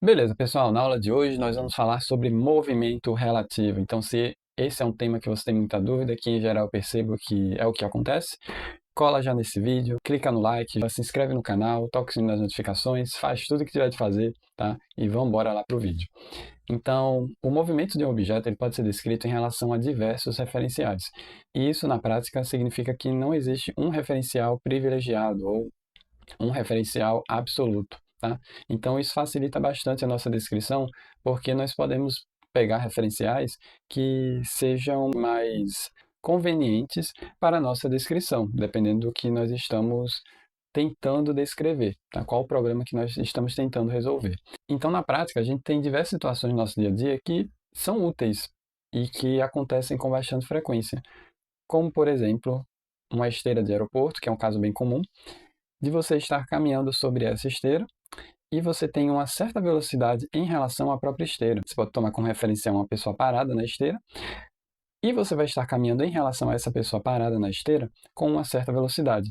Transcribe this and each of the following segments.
Beleza, pessoal, na aula de hoje nós vamos falar sobre movimento relativo. Então, se esse é um tema que você tem muita dúvida, que em geral eu percebo que é o que acontece, cola já nesse vídeo, clica no like, já se inscreve no canal, toca o sininho das notificações, faz tudo o que tiver de fazer, tá? E vamos embora lá para o vídeo. Então, o movimento de um objeto ele pode ser descrito em relação a diversos referenciais. E isso, na prática, significa que não existe um referencial privilegiado ou um referencial absoluto, tá? Então, isso facilita bastante a nossa descrição, porque nós podemos pegar referenciais que sejam mais convenientes para a nossa descrição, dependendo do que nós estamos tentando descrever, tá? Qual o problema que nós estamos tentando resolver. Então, na prática, a gente tem diversas situações no nosso dia a dia que são úteis e que acontecem com bastante frequência, como, por exemplo, uma esteira de aeroporto, que é um caso bem comum, de você estar caminhando sobre essa esteira e você tem uma certa velocidade em relação à própria esteira. Você pode tomar como referencial uma pessoa parada na esteira e você vai estar caminhando em relação a essa pessoa parada na esteira com uma certa velocidade.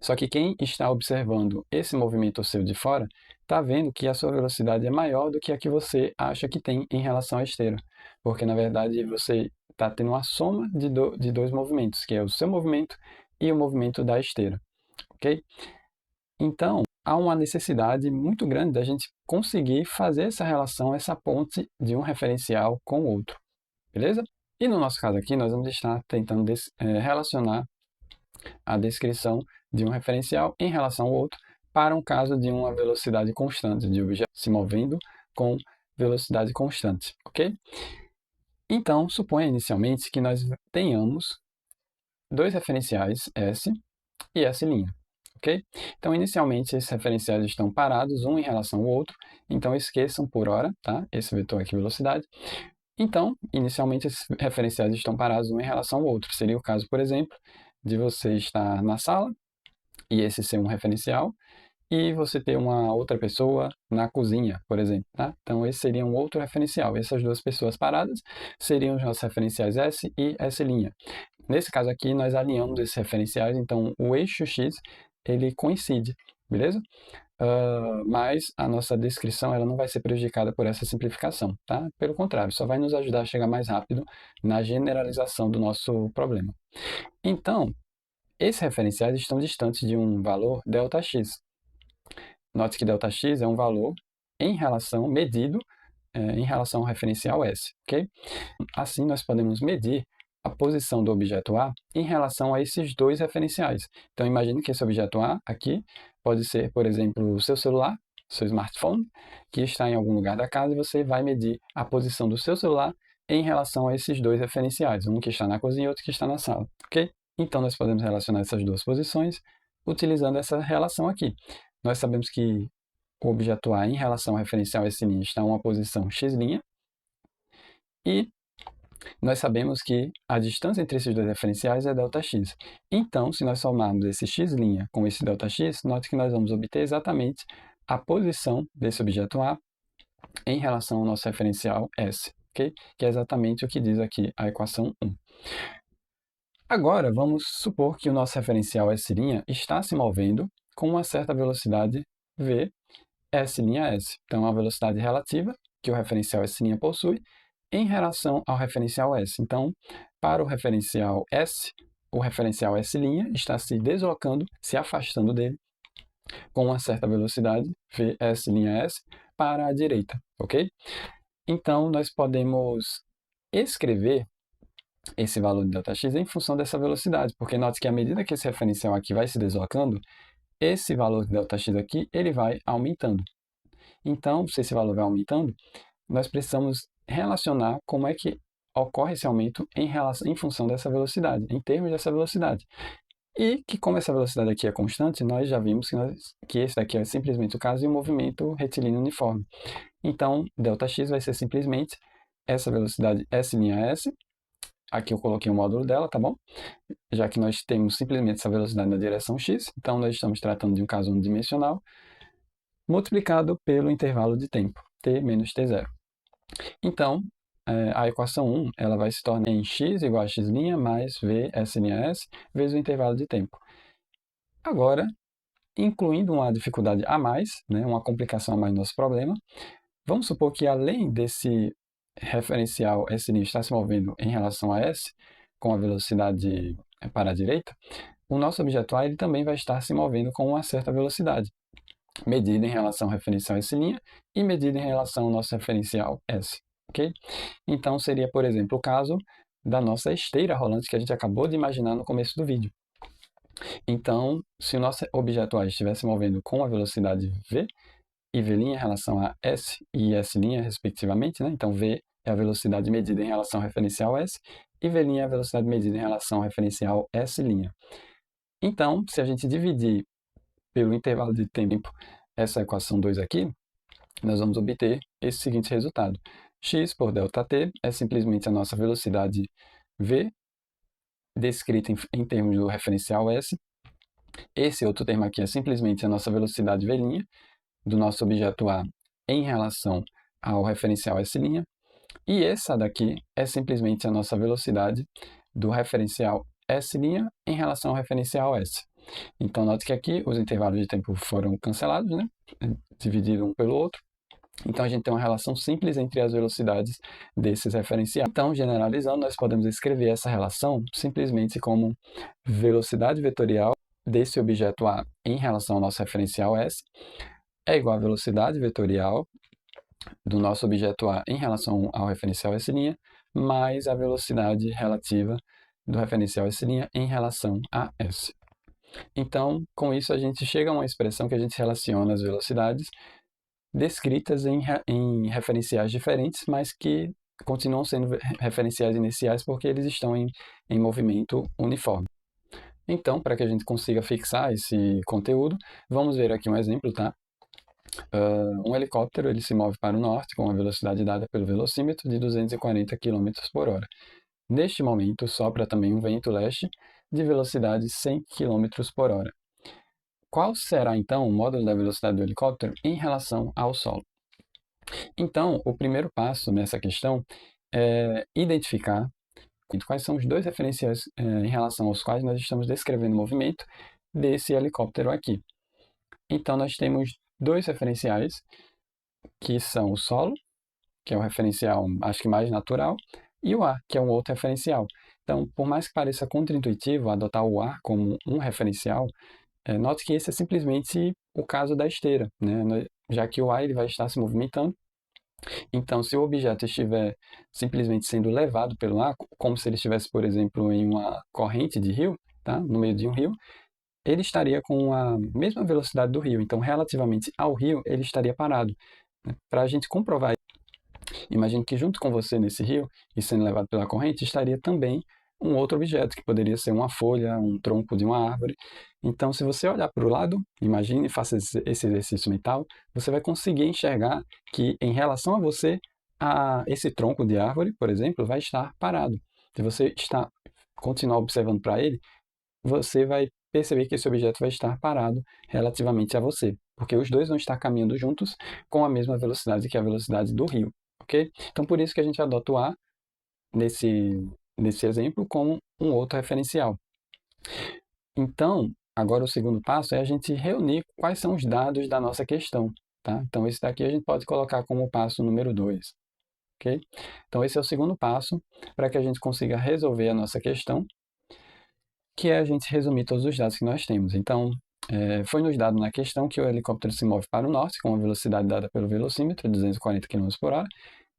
Só que quem está observando esse movimento seu de fora está vendo que a sua velocidade é maior do que a que você acha que tem em relação à esteira, porque na verdade você está tendo uma soma de dois movimentos, que é o seu movimento e o movimento da esteira, ok? Então, há uma necessidade muito grande da gente conseguir fazer essa relação, essa ponte de um referencial com o outro, beleza? E no nosso caso aqui, nós vamos estar tentando relacionar a descrição de um referencial em relação ao outro para um caso de uma velocidade constante, de objeto se movendo com velocidade constante, ok? Então, suponha inicialmente que nós tenhamos dois referenciais S e S'. Ok? Então, inicialmente, esses referenciais estão parados, um em relação ao outro. Então, esqueçam por hora, tá? Esse vetor aqui, velocidade. Então, inicialmente, esses referenciais estão parados um em relação ao outro. Seria o caso, por exemplo, de você estar na sala e esse ser um referencial, e você ter uma outra pessoa na cozinha, por exemplo, tá? Então, esse seria um outro referencial. Essas duas pessoas paradas seriam os nossos referenciais S e S'. Nesse caso aqui, nós alinhamos esses referenciais, então o eixo X ele coincide, beleza? Mas a nossa descrição ela não vai ser prejudicada por essa simplificação, tá? Pelo contrário, só vai nos ajudar a chegar mais rápido na generalização do nosso problema. Então, esses referenciais estão distantes de um valor ΔX. Note que ΔX é um valor em relação, medido em relação ao referencial S, ok? Assim, nós podemos medir a posição do objeto A em relação a esses dois referenciais. Então, imagine que esse objeto A aqui pode ser, por exemplo, o seu celular, seu smartphone, que está em algum lugar da casa e você vai medir a posição do seu celular em relação a esses dois referenciais, um que está na cozinha e outro que está na sala, ok? Então, nós podemos relacionar essas duas posições utilizando essa relação aqui. Nós sabemos que o objeto A em relação ao referencial S' está em uma posição x' e nós sabemos que a distância entre esses dois referenciais é ΔX. Então, se nós somarmos esse x' com esse ΔX, note que nós vamos obter exatamente a posição desse objeto A em relação ao nosso referencial S, ok? Que é exatamente o que diz aqui a equação 1. Agora, vamos supor que o nosso referencial S' está se movendo com uma certa velocidade v S'. Então, é uma velocidade relativa que o referencial S' possui em relação ao referencial S. Então, para o referencial S, o referencial S' está se deslocando, se afastando dele, com uma certa velocidade, V's' para a direita, ok? Então, nós podemos escrever esse valor de ΔX em função dessa velocidade, porque note que à medida que esse referencial aqui vai se deslocando, esse valor de ΔX aqui, ele vai aumentando. Então, se esse valor vai aumentando, nós precisamos relacionar como é que ocorre esse aumento em função dessa velocidade, em termos dessa velocidade. E que como essa velocidade aqui é constante, nós já vimos que esse daqui é simplesmente o caso de um movimento retilíneo uniforme. Então, ΔX vai ser simplesmente essa velocidade S', aqui eu coloquei o módulo dela, tá bom? Já que nós temos simplesmente essa velocidade na direção x, então nós estamos tratando de um caso unidimensional, multiplicado pelo intervalo de tempo, t menos t0. Então, a equação 1 ela vai se tornar em x igual a x' mais v's' vezes o intervalo de tempo. Agora, incluindo uma dificuldade a mais, né, uma complicação a mais no nosso problema, Vamos supor que além desse referencial S' estar se movendo em relação a S, com a velocidade para a direita, o nosso objeto A ele também vai estar se movendo com uma certa velocidade, medida em relação ao referencial S' e medida em relação ao nosso referencial S. Ok? Então, seria, por exemplo, o caso da nossa esteira rolante que a gente acabou de imaginar no começo do vídeo. Então, se o nosso objeto A estivesse movendo com a velocidade v, e v' em relação a s e s', respectivamente, né? Então, v é a velocidade medida em relação ao referencial s, e v' é a velocidade medida em relação ao referencial s'. Então, se a gente dividir pelo intervalo de tempo essa equação 2 aqui, nós vamos obter esse seguinte resultado. X por ΔT é simplesmente a nossa velocidade v, descrita em termos do referencial s. Esse outro termo aqui é simplesmente a nossa velocidade v' do nosso objeto A em relação ao referencial S'. E essa daqui é simplesmente a nossa velocidade do referencial S' em relação ao referencial S. Então, note que aqui os intervalos de tempo foram cancelados, né? Dividido um pelo outro. Então, a gente tem uma relação simples entre as velocidades desses referenciais. Então, generalizando, nós podemos escrever essa relação simplesmente como velocidade vetorial desse objeto A em relação ao nosso referencial S é igual à velocidade vetorial do nosso objeto A em relação ao referencial S' mais a velocidade relativa do referencial S' em relação a S. Então, com isso, a gente chega a uma expressão que a gente relaciona as velocidades descritas em referenciais diferentes, mas que continuam sendo referenciais iniciais porque eles estão em movimento uniforme. Então, para que a gente consiga fixar esse conteúdo, vamos ver aqui um exemplo, tá? Um helicóptero ele se move para o norte com a velocidade dada pelo velocímetro de 240 km por hora. Neste momento, sopra também um vento leste de velocidade 100 km por hora. Qual será, então, o módulo da velocidade do helicóptero em relação ao solo? Então, o primeiro passo nessa questão é identificar quais são os dois referenciais em relação aos quais nós estamos descrevendo o movimento desse helicóptero aqui. Então, nós temos dois referenciais, que são o solo, que é o referencial, acho que mais natural, e o ar, que é um outro referencial. Então, por mais que pareça contraintuitivo adotar o ar como um referencial, note que esse é simplesmente o caso da esteira, né? Já que o ar ele vai estar se movimentando. Então, se o objeto estiver simplesmente sendo levado pelo ar, como se ele estivesse, por exemplo, em uma corrente de rio, tá? No meio de um rio, ele estaria com a mesma velocidade do rio. Então, relativamente ao rio, ele estaria parado. Para a gente comprovar, imagine que junto com você nesse rio, e sendo levado pela corrente, estaria também um outro objeto, que poderia ser uma folha, um tronco de uma árvore. Então, se você olhar para o lado, imagine e faça esse exercício mental, você vai conseguir enxergar que, em relação a você, esse tronco de árvore, por exemplo, vai estar parado. Se você continuar observando para ele, você vai perceber que esse objeto vai estar parado relativamente a você, porque os dois vão estar caminhando juntos com a mesma velocidade que a velocidade do rio, ok? Então, por isso que a gente adota o A nesse exemplo como um outro referencial. Então, agora o segundo passo é a gente reunir quais são os dados da nossa questão, tá? Então, esse daqui a gente pode colocar como passo número 2, ok? Então, esse é o segundo passo para que a gente consiga resolver a nossa questão, que é a gente resumir todos os dados que nós temos. Então, foi nos dado na questão que o helicóptero se move para o norte com a velocidade dada pelo velocímetro, 240 km por hora.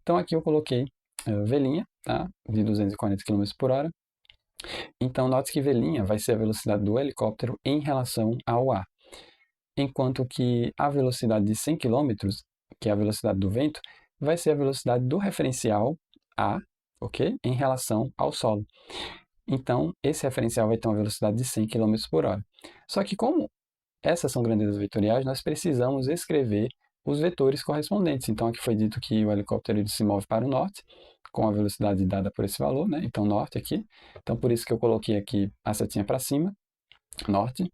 Então, aqui eu coloquei V', tá? De 240 km por hora. Então, note que V' vai ser a velocidade do helicóptero em relação ao ar. Enquanto que a velocidade de 100 km, que é a velocidade do vento, vai ser a velocidade do referencial A, ok? Em relação ao solo. Então, esse referencial vai ter uma velocidade de 100 km por hora. Só que como essas são grandezas vetoriais, nós precisamos escrever os vetores correspondentes. Então, aqui foi dito que o helicóptero ele se move para o norte, com a velocidade dada por esse valor, né? Então, norte aqui. Então, por isso que eu coloquei aqui a setinha para cima, norte,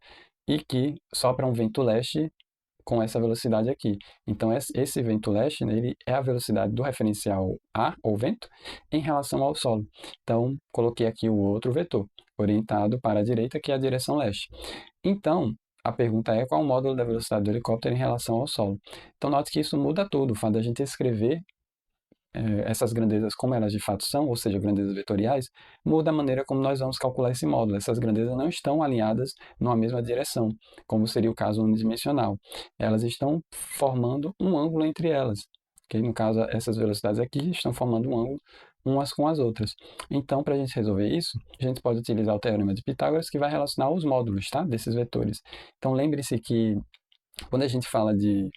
e que sopra um vento leste com essa velocidade aqui. Então, esse vento leste, né, ele é a velocidade do referencial A, ou vento, em relação ao solo. Então, coloquei aqui o outro vetor, orientado para a direita, que é a direção leste. Então, a pergunta é qual o módulo da velocidade do helicóptero em relação ao solo. Então, note que isso muda tudo. O fato da gente escrever essas grandezas como elas de fato são, ou seja, grandezas vetoriais, muda a maneira como nós vamos calcular esse módulo. Essas grandezas não estão alinhadas numa mesma direção, como seria o caso unidimensional. Elas estão formando um ângulo entre elas. Okay? No caso, essas velocidades aqui estão formando um ângulo umas com as outras. Então, para a gente resolver isso, a gente pode utilizar o teorema de Pitágoras, que vai relacionar os módulos, tá? Desses vetores. Então, lembre-se que quando a gente fala de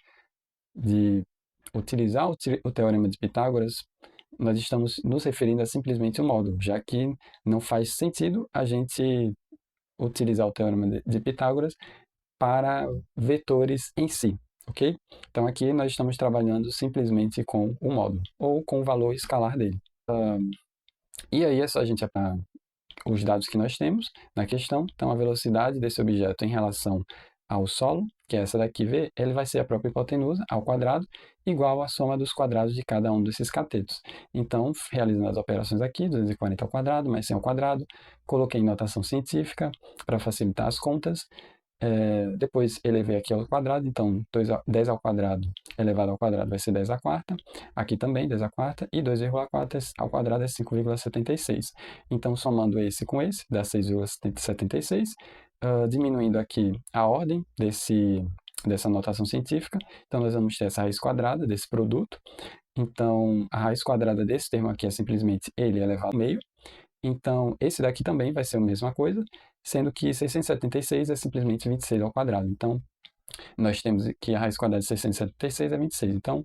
utilizar o teorema de Pitágoras, nós estamos nos referindo a simplesmente o módulo, já que não faz sentido a gente utilizar o teorema de Pitágoras para vetores em si, ok? Então aqui nós estamos trabalhando simplesmente com o módulo, ou com o valor escalar dele. E aí é só a gente aplicar os dados que nós temos na questão. Então a velocidade desse objeto em relação ao solo, que é essa daqui, V, ele vai ser a própria hipotenusa ao quadrado, igual à soma dos quadrados de cada um desses catetos. Então, realizando as operações aqui, 240 ao quadrado mais 100 ao quadrado, coloquei em notação científica para facilitar as contas. Depois elevei aqui ao quadrado, então 10 ao quadrado elevado ao quadrado vai ser 10 à quarta, aqui também 10 à quarta, e 2,4 ao quadrado é 5,76. Então, somando esse com esse, dá 6,76, diminuindo aqui a ordem dessa notação científica, então nós vamos ter essa raiz quadrada desse produto. Então, a raiz quadrada desse termo aqui é simplesmente ele elevado ao meio. Então, esse daqui também vai ser a mesma coisa, sendo que 676 é simplesmente 26 ao quadrado. Então, nós temos que a raiz quadrada de 676 é 26. Então,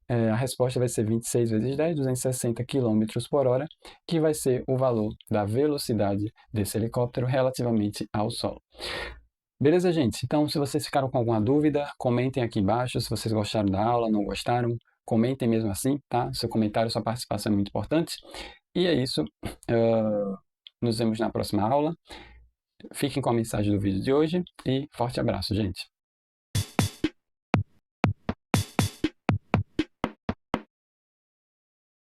a resposta vai ser 26 vezes 10, 260 km por hora, que vai ser o valor da velocidade desse helicóptero relativamente ao solo. Beleza, gente? Então, se vocês ficaram com alguma dúvida, comentem aqui embaixo. Se vocês gostaram da aula, não gostaram, comentem mesmo assim, tá? Seu comentário, sua participação é muito importante. E é isso. Nos vemos na próxima aula. Fiquem com a mensagem do vídeo de hoje e forte abraço, gente!